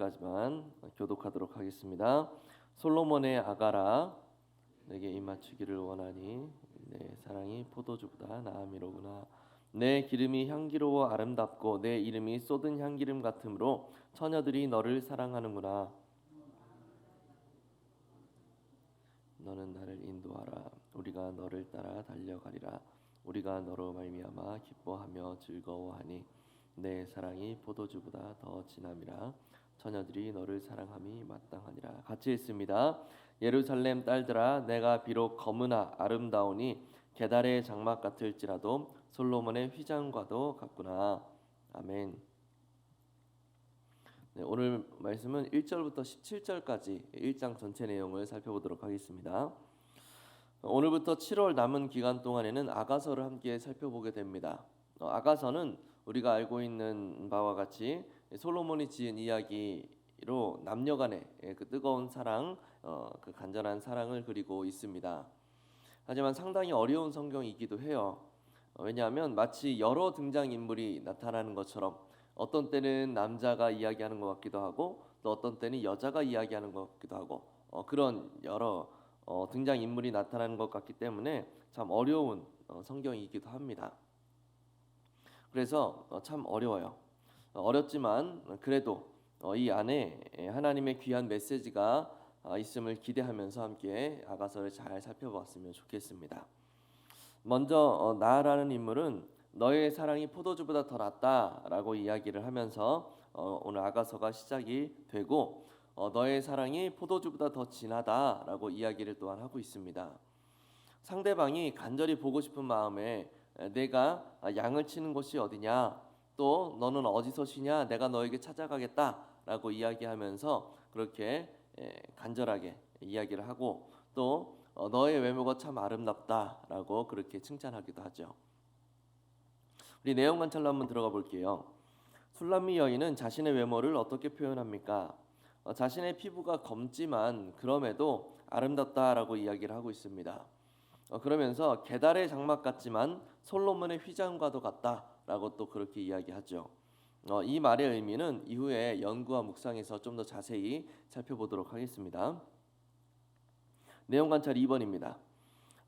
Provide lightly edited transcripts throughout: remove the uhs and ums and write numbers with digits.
여기까지만 교독하도록 하겠습니다. 솔로몬의 아가라, 내게 입맞추기를 원하니 내 사랑이 포도주보다 나음이로구나. 내 기름이 향기로워 아름답고 내 이름이 쏟은 향기름 같으므로 처녀들이 너를 사랑하는구나. 너는 나를 인도하라. 우리가 너를 따라 달려가리라. 우리가 너로 말미암아 기뻐하며 즐거워하니 내 사랑이 포도주보다 더 진함이라. 처녀들이 너를 사랑함이 마땅하니라. 같이 읽습니다. 예루살렘 딸들아, 내가 비록 검으나 아름다우니 게달의 장막 같을지라도 솔로몬의 휘장과도 같구나. 아멘. 네, 오늘 말씀은 1절부터 17절까지 1장 전체 내용을 살펴보도록 하겠습니다. 오늘부터 7월 남은 기간 동안에는 아가서를 함께 살펴보게 됩니다. 아가서는 우리가 알고 있는 바와 같이 솔로몬이 지은 이야기로 남녀간의 그 뜨거운 사랑, 그 간절한 사랑을 그리고 있습니다. 하지만 상당히 어려운 성경이기도 해요. 왜냐하면 마치 여러 등장인물이 나타나는 것처럼 어떤 때는 남자가 이야기하는 것 같기도 하고 또 어떤 때는 여자가 이야기하는 것 같기도 하고 그런 여러 등장인물이 나타나는 것 같기 때문에 참 어려운 성경이기도 합니다. 그래서 참 어려워요. 어렵지만 그래도 이 안에 하나님의 귀한 메시지가 있음을 기대하면서 함께 아가서를 잘 살펴보았으면 좋겠습니다. 먼저 나라는 인물은 너의 사랑이 포도주보다 더 낫다라고 이야기를 하면서 오늘 아가서가 시작이 되고 너의 사랑이 포도주보다 더 진하다라고 이야기를 또한 하고 있습니다. 상대방이 간절히 보고 싶은 마음에 내가 양을 치는 곳이 어디냐, 또 너는 어디서 쉬냐, 내가 너에게 찾아가겠다라고 이야기하면서 그렇게 간절하게 이야기를 하고 또 너의 외모가 참 아름답다라고 그렇게 칭찬하기도 하죠. 우리 내용 관찰로 한번 들어가 볼게요. 술람미 여인은 자신의 외모를 어떻게 표현합니까? 자신의 피부가 검지만 그럼에도 아름답다라고 이야기를 하고 있습니다. 그러면서 게달의 장막 같지만 솔로몬의 휘장과도 같다라고 또 그렇게 이야기하죠. 이 말의 의미는 이후에 연구와 묵상에서 좀 더 자세히 살펴보도록 하겠습니다. 내용 관찰 2번입니다.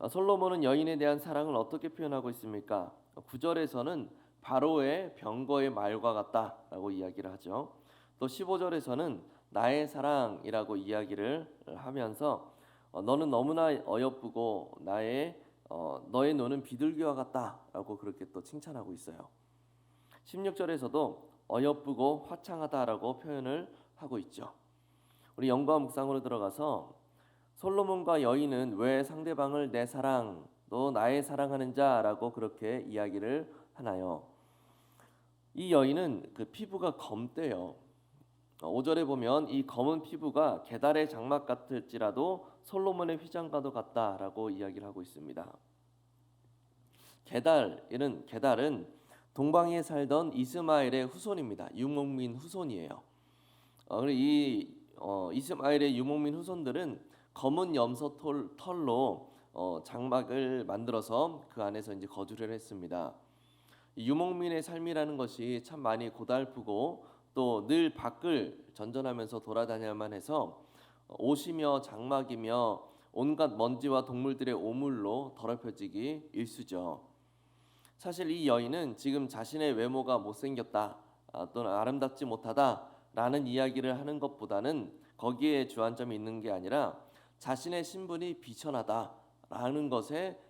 솔로몬은 여인에 대한 사랑을 어떻게 표현하고 있습니까? 9절에서는 바로의 병거의 말과 같다라고 이야기를 하죠. 또 15절에서는 나의 사랑이라고 이야기를 하면서 너는 너무나 어여쁘고 너의 눈은 비둘기와 같다라고 그렇게 또 칭찬하고 있어요. 16절에서도 어여쁘고 화창하다라고 표현을 하고 있죠. 우리 연구와 묵상으로 들어가서 솔로몬과 여인은 왜 상대방을 내 사랑, 또 나의 사랑하는 자라고 그렇게 이야기를 하나요? 이 여인은 그 피부가 검대요. 5절에 보면 이 검은 피부가 게달의 장막 같을지라도 솔로몬의 휘장과도 같다라고 이야기를 하고 있습니다. 게달은 동방에 살던 이스마엘의 후손입니다. 유목민 후손이에요. 이스마엘의 유목민 후손들은 검은 염소 털로 장막을 만들어서 그 안에서 이제 거주를 했습니다. 유목민의 삶이라는 것이 참 많이 고달프고 또 늘 밖을 전전하면서 돌아다녀야만 해서 옷이며 장막이며 온갖 먼지와 동물들의 오물로 더럽혀지기 일쑤죠. 사실 이 여인은 지금 자신의 외모가 못생겼다 또는 아름답지 못하다라는 이야기를 하는 것보다는 거기에 주안점이 있는 게 아니라 자신의 신분이 비천하다라는 것에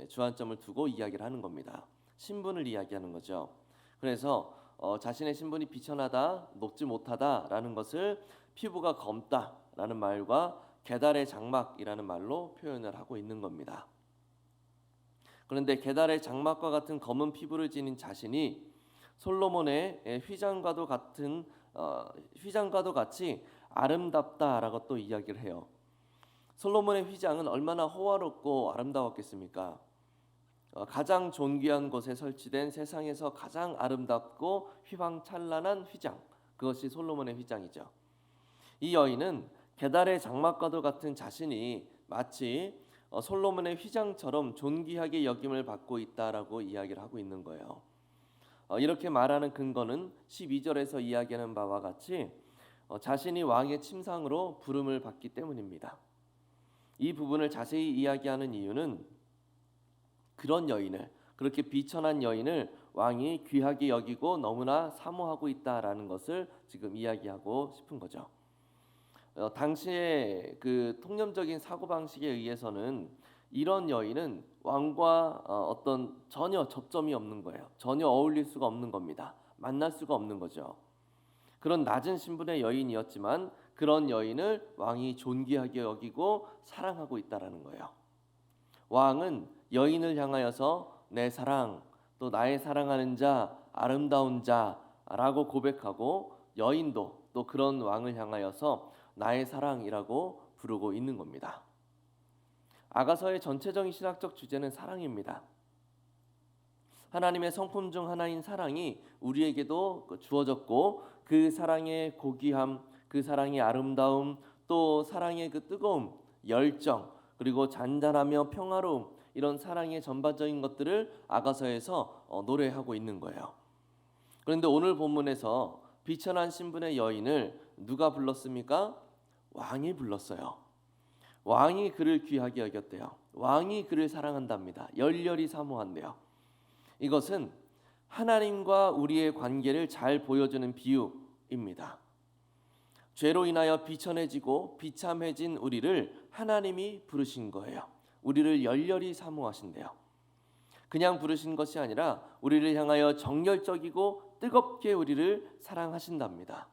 주안점을 두고 이야기를 하는 겁니다. 신분을 이야기하는 거죠. 그래서 자신의 신분이 비천하다, 높지 못하다라는 것을 피부가 검다라는 말과 게달의 장막이라는 말로 표현을 하고 있는 겁니다. 그런데 게달의 장막과 같은 검은 피부를 지닌 자신이 솔로몬의 휘장과도 같이 아름답다라고 또 이야기를 해요. 솔로몬의 휘장은 얼마나 호화롭고 아름다웠겠습니까? 가장 존귀한 곳에 설치된 세상에서 가장 아름답고 휘황찬란한 휘장, 그것이 솔로몬의 휘장이죠. 이 여인은 게달의 장막과도 같은 자신이 마치 솔로몬의 휘장처럼 존귀하게 여김을 받고 있다라고 이야기를 하고 있는 거예요. 이렇게 말하는 근거는 12절에서 이야기하는 바와 같이 자신이 왕의 침상으로 부름을 받기 때문입니다. 이 부분을 자세히 이야기하는 이유는 그런 여인을, 그렇게 비천한 여인을 왕이 귀하게 여기고 너무나 사모하고 있다라는 것을 지금 이야기하고 싶은 거죠. 당시의 그 통념적인 사고방식에 의해서는 이런 여인은 왕과 어떤 전혀 접점이 없는 거예요. 전혀 어울릴 수가 없는 겁니다. 만날 수가 없는 거죠. 그런 낮은 신분의 여인이었지만 그런 여인을 왕이 존귀하게 여기고 사랑하고 있다라는 거예요. 왕은 여인을 향하여서 내 사랑, 또 나의 사랑하는 자, 아름다운 자라고 고백하고, 여인도 또 그런 왕을 향하여서 나의 사랑이라고 부르고 있는 겁니다. 아가서의 전체적인 신학적 주제는 사랑입니다. 하나님의 성품 중 하나인 사랑이 우리에게도 주어졌고, 그 사랑의 고귀함, 그 사랑의 아름다움, 또 사랑의 그 뜨거움, 열정, 그리고 잔잔하며 평화로움, 이런 사랑의 전반적인 것들을 아가서에서 노래하고 있는 거예요. 그런데 오늘 본문에서 비천한 신분의 여인을 누가 불렀습니까? 왕이 불렀어요. 왕이 그를 귀하게 여겼대요. 왕이 그를 사랑한답니다. 열렬히 사모한대요. 이것은 하나님과 우리의 관계를 잘 보여주는 비유입니다. 죄로 인하여 비천해지고 비참해진 우리를 하나님이 부르신 거예요. 우리를 열렬히 사모하신대요. 그냥 부르신 것이 아니라 우리를 향하여 정열적이고 뜨겁게 우리를 사랑하신답니다.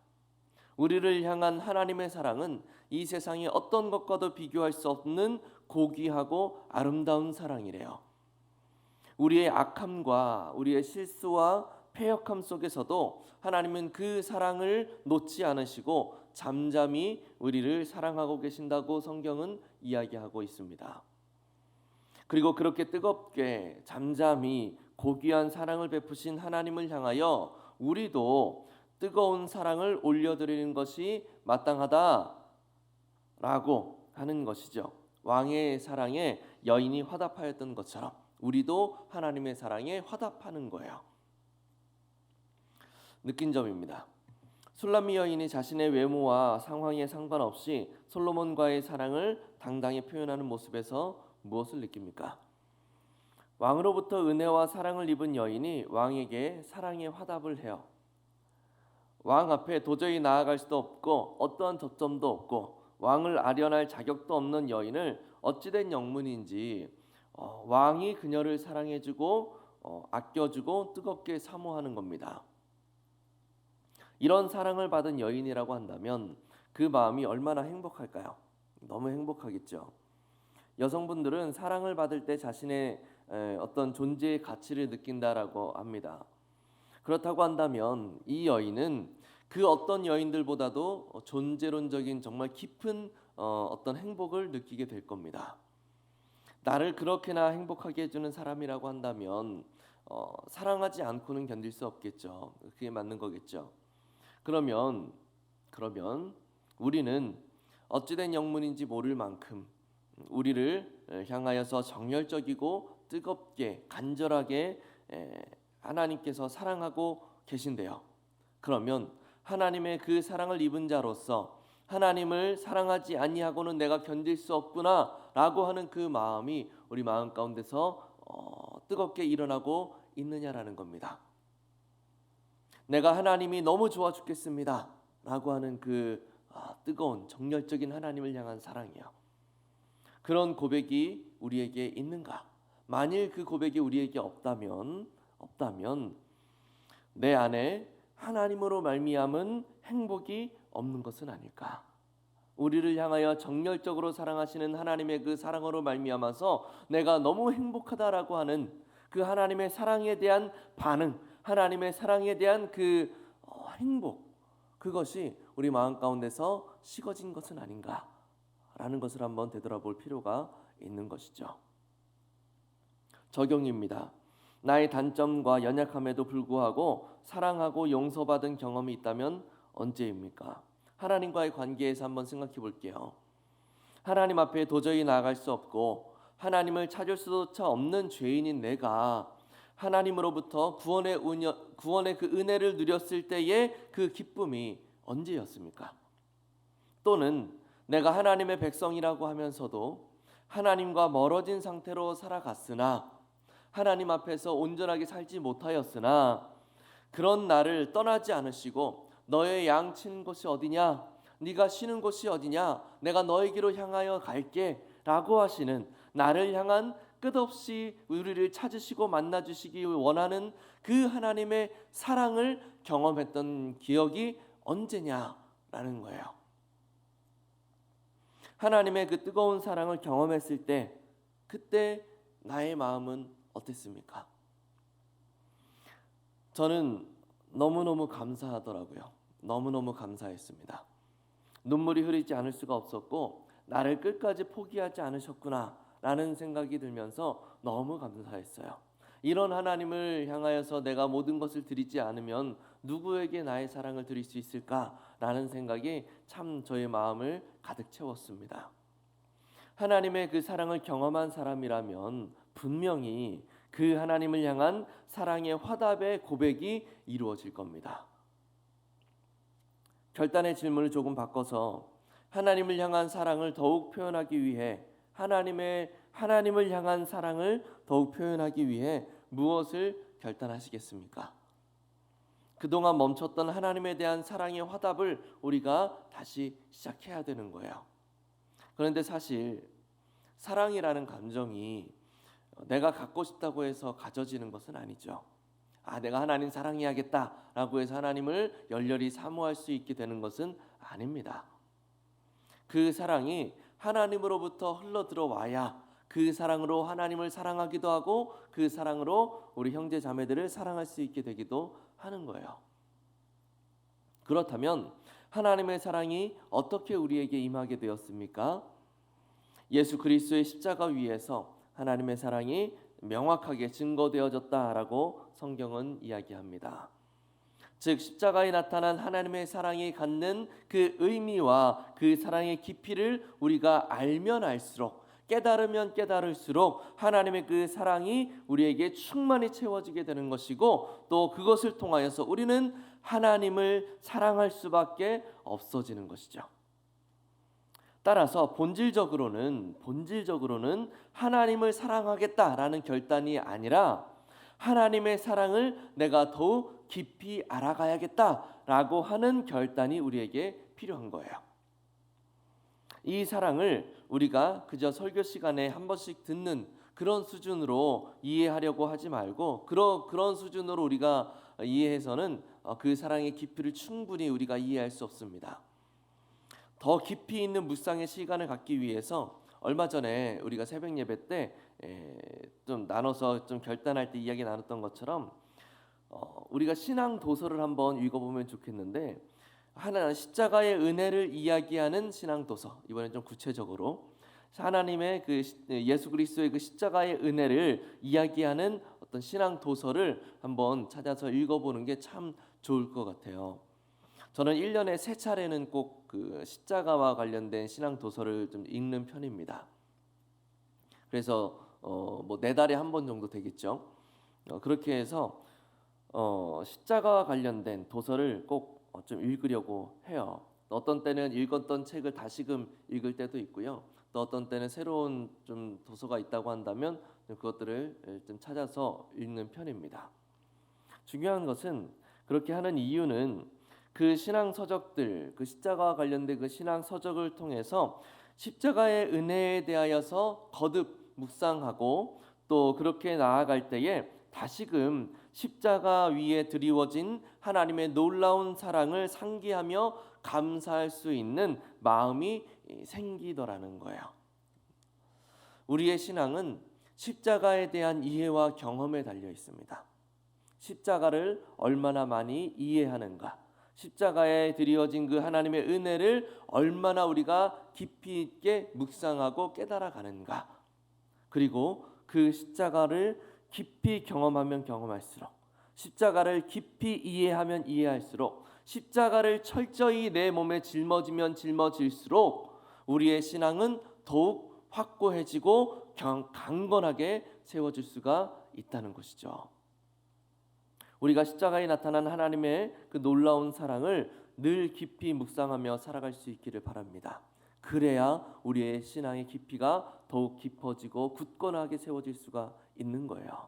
우리를 향한 하나님의 사랑은 이 세상의 어떤 것과도 비교할 수 없는 고귀하고 아름다운 사랑이래요. 우리의 악함과 우리의 실수와 패역함 속에서도 하나님은 그 사랑을 놓지 않으시고 잠잠히 우리를 사랑하고 계신다고 성경은 이야기하고 있습니다. 그리고 그렇게 뜨겁게 잠잠히 고귀한 사랑을 베푸신 하나님을 향하여 우리도 뜨거운 사랑을 올려드리는 것이 마땅하다라고 하는 것이죠. 왕의 사랑에 여인이 화답하였던 것처럼 우리도 하나님의 사랑에 화답하는 거예요. 느낀 점입니다. 술람미 여인이 자신의 외모와 상황에 상관없이 솔로몬과의 사랑을 당당히 표현하는 모습에서 무엇을 느낍니까? 왕으로부터 은혜와 사랑을 입은 여인이 왕에게 사랑의 화답을 해요. 왕 앞에 도저히 나아갈 수도 없고 어떠한 접점도 없고 왕을 아련할 자격도 없는 여인을 어찌된 영문인지 왕이 그녀를 사랑해주고 아껴주고 뜨겁게 사모하는 겁니다. 이런 사랑을 받은 여인이라고 한다면 그 마음이 얼마나 행복할까요? 너무 행복하겠죠. 여성분들은 사랑을 받을 때 자신의 어떤 존재의 가치를 느낀다라고 합니다. 그렇다고 한다면 이 여인은 그 어떤 여인들보다도 존재론적인 정말 깊은 어떤 행복을 느끼게 될 겁니다. 나를 그렇게나 행복하게 해주는 사람이라고 한다면 사랑하지 않고는 견딜 수 없겠죠. 그게 맞는 거겠죠. 그러면 우리는 어찌된 영문인지 모를 만큼 우리를 향하여서 정열적이고 뜨겁게 간절하게 하나님께서 사랑하고 계신대요. 그러면 하나님의 그 사랑을 입은 자로서 하나님을 사랑하지 아니하고는 내가 견딜 수 없구나라고 하는 그 마음이 우리 마음 가운데서 뜨겁게 일어나고 있느냐라는 겁니다. 내가 하나님이 너무 좋아 죽겠습니다 라고 하는 그 뜨거운 정열적인 하나님을 향한 사랑이요. 그런 고백이 우리에게 있는가? 만일 그 고백이 우리에게 없다면 내 안에 하나님으로 말미암은 행복이 없는 것은 아닐까? 우리를 향하여 정열적으로 사랑하시는 하나님의 그 사랑으로 말미암아서 내가 너무 행복하다라고 하는 그 하나님의 사랑에 대한 반응, 하나님의 사랑에 대한 그 행복, 그것이 우리 마음 가운데서 식어진 것은 아닌가라는 것을 한번 되돌아볼 필요가 있는 것이죠. 적용입니다. 나의 단점과 연약함에도 불구하고 사랑하고 용서받은 경험이 있다면 언제입니까? 하나님과의 관계에서 한번 생각해 볼게요. 하나님 앞에 도저히 나아갈 수 없고 하나님을 찾을 수조차 없는 죄인인 내가 하나님으로부터 구원의 그 은혜를 누렸을 때의 그 기쁨이 언제였습니까? 또는 내가 하나님의 백성이라고 하면서도 하나님과 멀어진 상태로 살아갔으나 하나님 앞에서 온전하게 살지 못하였으나 그런 나를 떠나지 않으시고 너의 양 치는 곳이 어디냐? 네가 쉬는 곳이 어디냐? 내가 너에게로 향하여 갈게 라고 하시는 나를 향한 끝없이 우리를 찾으시고 만나주시기 원하는 그 하나님의 사랑을 경험했던 기억이 언제냐라는 거예요. 하나님의 그 뜨거운 사랑을 경험했을 때 그때 나의 마음은 어땠습니까? 저는 너무너무 감사하더라고요. 너무너무 감사했습니다. 눈물이 흐르지 않을 수가 없었고 나를 끝까지 포기하지 않으셨구나 라는 생각이 들면서 너무 감사했어요. 이런 하나님을 향하여서 내가 모든 것을 드리지 않으면 누구에게 나의 사랑을 드릴 수 있을까라는 생각이 참 저의 마음을 가득 채웠습니다. 하나님의 그 사랑을 경험한 사람이라면 분명히 그 하나님을 향한 사랑의 화답의 고백이 이루어질 겁니다. 결단의 질문을 조금 바꿔서 하나님을 향한 사랑을 더욱 표현하기 위해 하나님을 향한 사랑을 더욱 표현하기 위해 무엇을 결단하시겠습니까? 그동안 멈췄던 하나님에 대한 사랑의 화답을 우리가 다시 시작해야 되는 거예요. 그런데 사실 사랑이라는 감정이 내가 갖고 싶다고 해서 가져지는 것은 아니죠. 내가 하나님 사랑해야겠다라고 해서 하나님을 열렬히 사모할 수 있게 되는 것은 아닙니다. 그 사랑이 하나님으로부터 흘러 들어와야 그 사랑으로 하나님을 사랑하기도 하고 그 사랑으로 우리 형제 자매들을 사랑할 수 있게 되기도 하는 거예요. 그렇다면 하나님의 사랑이 어떻게 우리에게 임하게 되었습니까? 예수 그리스도의 십자가 위에서 하나님의 사랑이 명확하게 증거되어졌다라고 성경은 이야기합니다. 즉 십자가에 나타난 하나님의 사랑이 갖는 그 의미와 그 사랑의 깊이를 우리가 알면 알수록 깨달으면 깨달을수록 하나님의 그 사랑이 우리에게 충만히 채워지게 되는 것이고 또 그것을 통하여서 우리는 하나님을 사랑할 수밖에 없어지는 것이죠. 따라서 본질적으로는 하나님을 사랑하겠다라는 결단이 아니라 하나님의 사랑을 내가 더욱 깊이 알아가야겠다라고 하는 결단이 우리에게 필요한 거예요. 이 사랑을 우리가 그저 설교 시간에 한 번씩 듣는 그런 수준으로 이해하려고 하지 말고 그런 수준으로 우리가 이해해서는 그 사랑의 깊이를 충분히 우리가 이해할 수 없습니다. 더 깊이 있는 묵상의 시간을 갖기 위해서 얼마 전에 우리가 새벽 예배 때 좀 나눠서 좀 결단할 때 이야기 나눴던 것처럼 우리가 신앙 도서를 한번 읽어보면 좋겠는데 하나님 십자가의 은혜를 이야기하는 신앙 도서, 이번엔 좀 구체적으로 하나님의 그 예수 그리스도의 그 십자가의 은혜를 이야기하는 어떤 신앙 도서를 한번 찾아서 읽어보는 게 참 좋을 것 같아요. 저는 1년에 3차례는 꼭 그 십자가와 관련된 신앙 도서를 좀 읽는 편입니다. 그래서 뭐 4달에 한 번 정도 되겠죠. 그렇게 해서 십자가와 관련된 도서를 꼭 좀 읽으려고 해요. 어떤 때는 읽었던 책을 다시금 읽을 때도 있고요. 또 어떤 때는 새로운 좀 도서가 있다고 한다면 그것들을 좀 찾아서 읽는 편입니다. 중요한 것은 그렇게 하는 이유는 그 신앙 서적들, 그 십자가와 관련된 그 신앙 서적을 통해서 십자가의 은혜에 대하여서 거듭 묵상하고 또 그렇게 나아갈 때에 다시금 십자가 위에 드리워진 하나님의 놀라운 사랑을 상기하며 감사할 수 있는 마음이 생기더라는 거예요. 우리의 신앙은 십자가에 대한 이해와 경험에 달려 있습니다. 십자가를 얼마나 많이 이해하는가, 십자가에 드리워진 그 하나님의 은혜를 얼마나 우리가 깊이 있게 묵상하고 깨달아가는가, 그리고 그 십자가를 깊이 경험하면 경험할수록, 십자가를 깊이 이해하면 이해할수록, 십자가를 철저히 내 몸에 짊어지면 짊어질수록 우리의 신앙은 더욱 확고해지고 강건하게 세워질 수가 있다는 것이죠. 우리가 십자가에 나타난 하나님의 그 놀라운 사랑을 늘 깊이 묵상하며 살아갈 수 있기를 바랍니다. 그래야 우리의 신앙의 깊이가 더욱 깊어지고 굳건하게 세워질 수가 있는 거예요.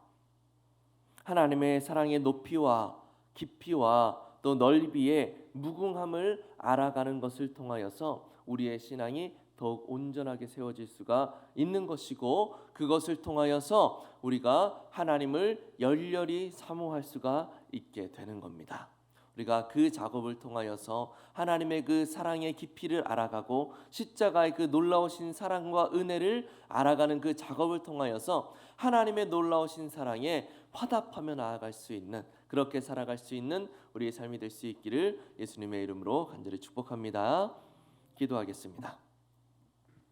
하나님의 사랑의 높이와 깊이와 또 넓이의 무궁함을 알아가는 것을 통하여서 우리의 신앙이 더욱 온전하게 세워질 수가 있는 것이고, 그것을 통하여서 우리가 하나님을 열렬히 사모할 수가 있게 되는 겁니다. 우리가 그 작업을 통하여서 하나님의 그 사랑의 깊이를 알아가고 십자가의 그 놀라우신 사랑과 은혜를 알아가는 그 작업을 통하여서 하나님의 놀라우신 사랑에 화답하며 나아갈 수 있는, 그렇게 살아갈 수 있는 우리의 삶이 될 수 있기를 예수님의 이름으로 간절히 축복합니다. 기도하겠습니다.